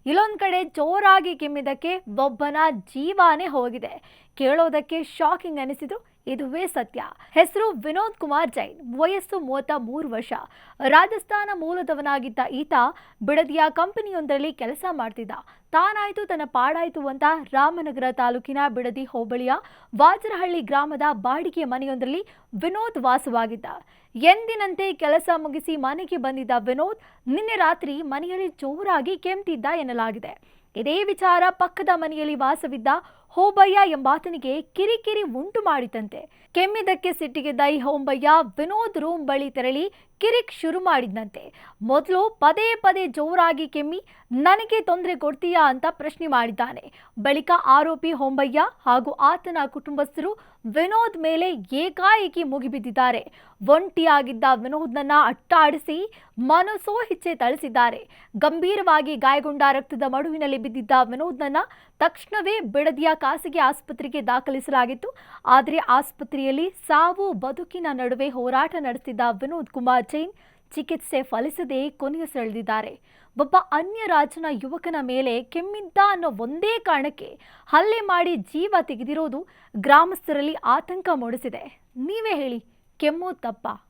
ಇಲ್ಲೊಂದು ಕಡೆ ಜೋರಾಗಿ ಕೆಮ್ಮಿದ್ದಕ್ಕೆ ಒಬ್ಬನ ಜೀವಾನೇ ಹೋಗಿದೆ. ಕೇಳೋದಕ್ಕೆ ಶಾಕಿಂಗ್ ಅನಿಸಿದ್ರು ಇದುವೇ ಸತ್ಯ. ಹೆಸರು ವಿನೋದ್ ಕುಮಾರ್ ಜೈನ್, ವಯಸ್ಸು 33 ವರ್ಷ. ರಾಜಸ್ಥಾನ ಮೂಲದವನಾಗಿದ್ದ ಈತ ಬಿಡದಿಯ ಕಂಪನಿಯೊಂದರಲ್ಲಿ ಕೆಲಸ ಮಾಡ್ತಿದ್ದ. ತಾನಾಯ್ತು ತನ್ನ ಪಾಡಾಯ್ತು ಅಂತ ರಾಮನಗರ ತಾಲೂಕಿನ ಬಿಡದಿ ಹೋಬಳಿಯ ವಾಜರಹಳ್ಳಿ ಗ್ರಾಮದ ಬಾಡಿಗೆ ಮನೆಯೊಂದರಲ್ಲಿ ವಿನೋದ್ ವಾಸವಾಗಿದ್ದ. ಎಂದಿನಂತೆ ಕೆಲಸ ಮುಗಿಸಿ ಮನೆಗೆ ಬಂದಿದ್ದ ವಿನೋದ್ ನಿನ್ನೆ ರಾತ್ರಿ ಮನೆಯಲ್ಲಿ ಜೋರಾಗಿ ಕೆಮ್ತಿದ್ದ ಎನ್ನಲಾಗಿದೆ. ಇದೇ ವಿಚಾರ ಪಕ್ಕದ ಮನೆಯಲ್ಲಿ ವಾಸವಿದ್ದ ಹೋಬಯ್ಯ ಎಂಬಾತನಿಗೆ ಕಿರಿಕಿರಿ ಉಂಟು ಮಾಡಿತಂತೆ. ಕೆಮ್ಮಿದ್ದಕ್ಕೆ ಸಿಟ್ಟಿಗೆದ್ದ ಈ ಹೋಂಬಯ್ಯ ವಿನೋದ್ ರೂಮ್ ಬಳಿ ತೆರಳಿ ಕಿರಿಕ್ ಶುರು ಮಾಡಿದ್ದಂತೆ. ಮೊದಲು ಪದೇ ಪದೇ ಜೋರಾಗಿ ಕೆಮ್ಮಿ ನನಗೆ ತೊಂದರೆ ಕೊಡ್ತೀಯಾ ಅಂತ ಪ್ರಶ್ನೆ ಮಾಡಿದ್ದಾನೆ. ಬಳಿಕ ಆರೋಪಿ ಹೋಂಬಯ್ಯ ಹಾಗೂ ಆತನ ಕುಟುಂಬಸ್ಥರು ವಿನೋದ್ ಮೇಲೆ ಏಕಾಏಕಿ ಮುಗಿಬಿದ್ದಿದ್ದಾರೆ. ಒಂಟಿಯಾಗಿದ್ದ ವಿನೋದ್ನನ್ನ ಅಟ್ಟಾಡಿಸಿ ಮನಸೋಇಚ್ಛೆ ಥಳಿಸಿದ್ದಾರೆ. ಗಂಭೀರವಾಗಿ ಗಾಯಗೊಂಡ ರಕ್ತದ ಮಡುವಿನಲ್ಲಿ ಬಿದ್ದಿದ್ದ ವಿನೋದ್ನನ್ನ ತಕ್ಷಣವೇ ಬಿಡದಿಯ ಖಾಸಗಿ ಆಸ್ಪತ್ರೆಗೆ ದಾಖಲಿಸಲಾಗಿತ್ತು. ಆದರೆ ಆಸ್ಪತ್ರೆಯಲ್ಲಿ ಸಾವು ಬದುಕಿನ ನಡುವೆ ಹೋರಾಟ ನಡೆಸಿದ್ದ ವಿನೋದ್ ಕುಮಾರ್ ಜೈನ್ ಚಿಕಿತ್ಸೆ ಫಲಿಸದೆ ಕೊನೆಯುಸಿರೆಳೆದಿದ್ದಾರೆ. ಒಬ್ಬ ಅನ್ಯ ರಾಜ್ಯನ ಯುವಕನ ಮೇಲೆ ಕೆಮ್ಮಿದ್ದ ಅನ್ನೋ ಒಂದೇ ಕಾರಣಕ್ಕೆ ಹಲ್ಲೆ ಮಾಡಿ ಜೀವ ತೆಗೆದಿರೋದು ಗ್ರಾಮಸ್ಥರಲ್ಲಿ ಆತಂಕ ಮೂಡಿಸಿದೆ. ನೀವೇ ಹೇಳಿ, ಕೆಮ್ಮು ತಪ್ಪಾ?